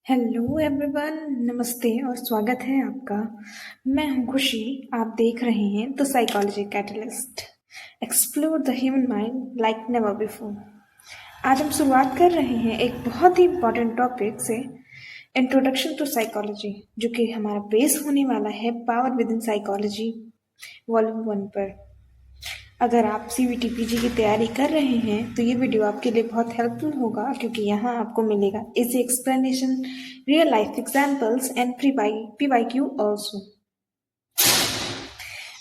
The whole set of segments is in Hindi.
हेलो एवरीवन, नमस्ते और स्वागत है आपका। मैं हूं खुशी। आप देख रहे हैं the psychology catalyst, explore the human mind like never before. आज हम शुरुआत कर रहे हैं एक बहुत ही इम्पोर्टेंट टॉपिक से, इंट्रोडक्शन टू साइकोलॉजी, जो कि हमारा बेस होने वाला है power with in psychology volume 1 पर। अगर आप CVT PG की तैयारी कर रहे हैं तो ये वीडियो आपके लिए बहुत हेल्पफुल होगा, क्योंकि यहाँ आपको मिलेगा easy explanation, real life examples and PYQ also.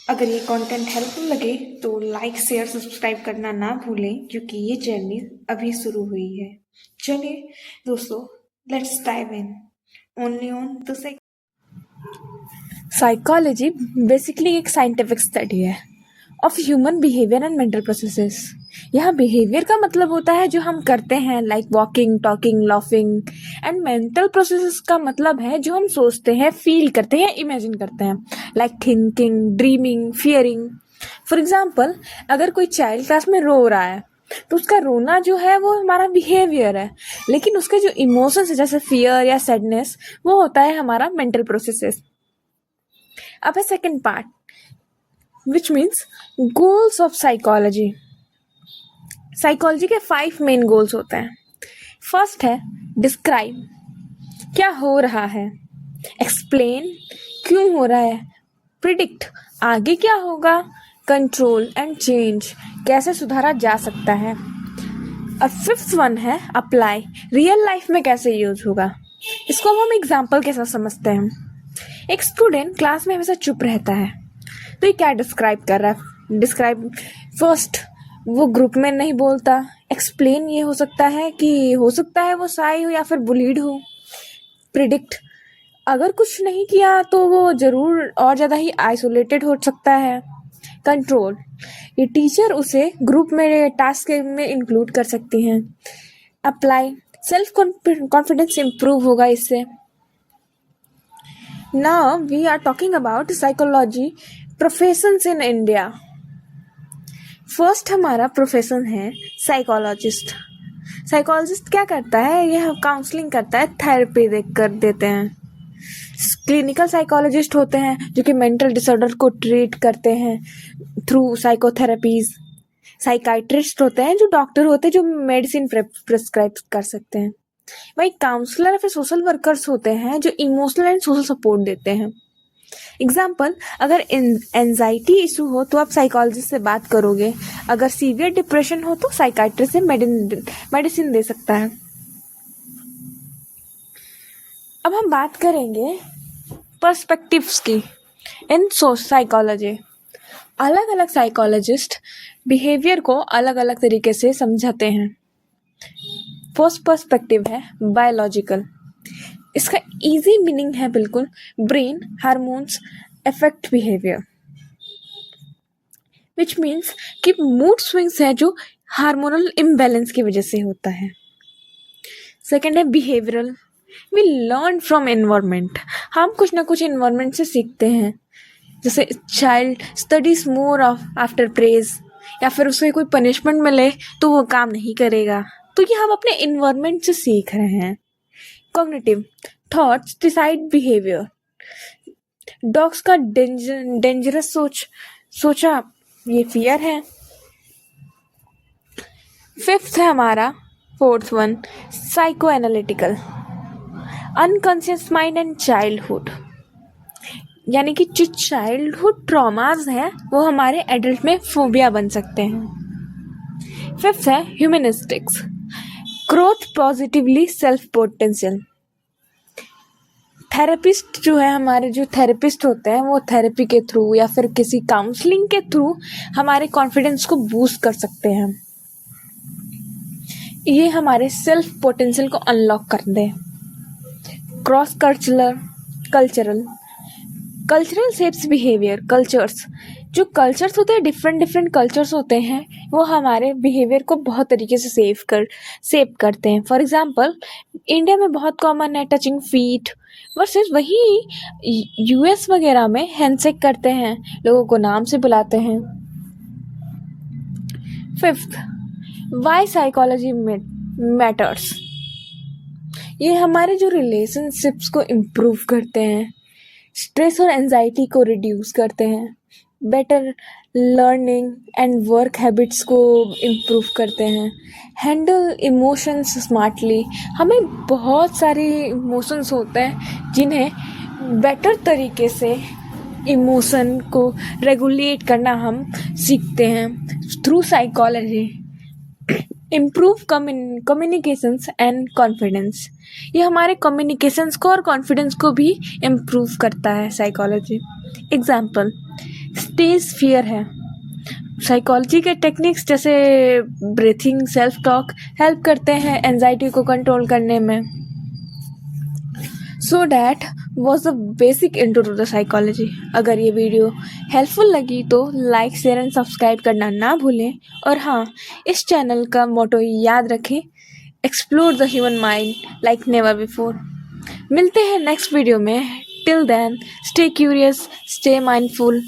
अगर ये कंटेंट हेल्पफुल लगे तो लाइक शेयर सब्सक्राइब करना ना भूलें, क्योंकि ये जर्नी अभी शुरू हुई है। चलिए दोस्तों, let's dive in only on the psychology basically एक साइंटिफिक स्टडी है of human behaviour and mental processes. यहाँ बिहेवियर का मतलब होता है जो हम करते हैं, like walking, talking, laughing, and mental processes का मतलब है जो हम सोचते हैं, फील करते हैं, इमेजिन करते हैं, like thinking, dreaming, fearing. For example, अगर कोई चाइल्ड क्लास में रो रहा है तो उसका रोना जो है वो हमारा बिहेवियर है, लेकिन उसके जो इमोशंस है जैसे फियर या सैडनेस, वो होता है हमारा मेंटल प्रोसेसेस। अब है second part, which means goals of psychology। Psychology के 5 मेन गोल्स होते हैं। फर्स्ट है डिस्क्राइब, क्या हो रहा है। एक्सप्लेन, क्यों हो रहा है। प्रिडिक्ट, आगे क्या होगा। कंट्रोल एंड चेंज, कैसे सुधारा जा सकता है। और फिफ्थ वन है अप्लाई, रियल लाइफ में कैसे यूज होगा। इसको हम एग्जाम्पल के साथ समझते हैं। एक स्टूडेंट क्लास में हमेशा चुप रहता है, तो ये क्या डिस्क्राइब कर रहा है। डिस्क्राइब फर्स्ट, वो ग्रुप में नहीं बोलता। एक्सप्लेन, ये हो सकता है वो शाय हो या फिर बुलीड हो। प्रिडिक्ट, अगर कुछ नहीं किया तो वो जरूर और ज़्यादा ही आइसोलेटेड हो सकता है। कंट्रोल, ये टीचर उसे ग्रुप में टास्क में इंक्लूड कर सकती हैं। अप्लाई, सेल्फ कॉन्फिडेंस इंप्रूव होगा इससे। Now we are talking about psychology professions in India। First हमारा प्रोफेशन है साइकोलॉजिस्ट। साइकोलॉजिस्ट क्या करता है, यह काउंसलिंग करता है, थेरेपी देते हैं। क्लिनिकल साइकोलॉजिस्ट होते हैं जो कि मेंटल डिसऑर्डर को ट्रीट करते हैं थ्रू साइकोथेरेपीज। साइकाइट्रिस्ट होते हैं जो डॉक्टर होते हैं जो मेडिसिन प्रिस्क्राइब कर सकते हैं। वही काउंसलर या फिर सोशल वर्कर्स होते हैं जो इमोशनल एंड सोशल सपोर्ट देते हैं। एग्जाम्पल, अगर एंजाइटी इशू हो तो आप साइकोलॉजिस्ट से बात करोगे। अगर सीवियर डिप्रेशन हो तो साइकाइट्रिस्ट से मेडिसिन दे सकता है। अब हम बात करेंगे पर्सपेक्टिव्स की इन साइकोलॉजी। अलग अलग साइकोलॉजिस्ट बिहेवियर को अलग अलग तरीके से समझाते हैं। फर्स्ट पर्सपेक्टिव है बायोलॉजिकल। इसका इजी मीनिंग है बिल्कुल, brain hormones affect behaviour, which means कि मूड स्विंग्स है जो हार्मोनल इम्बैलेंस की वजह से होता है। सेकेंड है behavioural, we learn from environment. हम कुछ ना कुछ एनवायरमेंट से सीखते हैं, जैसे child studies more after praise, या फिर उसे कोई पनिशमेंट मिले तो वो काम नहीं करेगा, तो ये हम अपने इन्वायरमेंट से सीख रहे हैं। Cognitive, thoughts decide behaviour. Dogs का डेंजरस सोचा ये फियर है। फिफ्थ है हमारा fourth one psycho analytical, unconscious mind and childhood, यानी कि जो चाइल्डहुड ट्रॉमास है वो हमारे एडल्ट में फोबिया बन सकते हैं। फिफ्थ है humanistics, growth positively self potential. Therapist जो है, हमारे जो थेरेपिस्ट होते हैं वो थेरेपी के थ्रू या फिर किसी काउंसलिंग के थ्रू हमारे कॉन्फिडेंस को बूस्ट कर सकते हैं। ये हमारे सेल्फ पोटेंशियल को अनलॉक कर दे। Cross cultural shapes behaviour. Cultures, जो कल्चर्स होते हैं, डिफरेंट कल्चर्स होते हैं, वो हमारे बिहेवियर को बहुत तरीके से सेव करते हैं। फॉर एग्जांपल, इंडिया में बहुत कॉमन है टचिंग फीट, वर्सेस वही US वगैरह में हैंडशेक करते हैं, लोगों को नाम से बुलाते हैं। फिफ्थ, वाई साइकोलॉजी मैटर्स, ये हमारे जो रिलेशनशिप्स को इम्प्रूव करते हैं, स्ट्रेस और एंजाइटी को रिड्यूस करते हैं, better learning and work habits को इम्प्रूव करते हैं, हैंडल इमोशंस स्मार्टली। हमें बहुत सारे इमोशंस होते हैं जिन्हें बेटर तरीके से इमोशन को रेगुलेट करना हम सीखते हैं through psychology. Improve communications and confidence, ये हमारे कम्युनिकेशंस को और कॉन्फिडेंस को भी इम्प्रूव करता है साइकोलॉजी। एग्जाम्पल, स्टेज फियर है। साइकोलॉजी के टेक्निक्स जैसे ब्रीथिंग, सेल्फ टॉक हेल्प करते हैं एंजाइटी को कंट्रोल करने में। So that was the basic intro to the psychology. अगर ये वीडियो हेल्पफुल लगी तो लाइक, शेयर एंड सब्सक्राइब करना ना भूलें। और हाँ, इस चैनल का मोटो याद रखें, explore the human mind like never before. मिलते हैं नेक्स्ट वीडियो में। Till then, stay curious, stay mindful.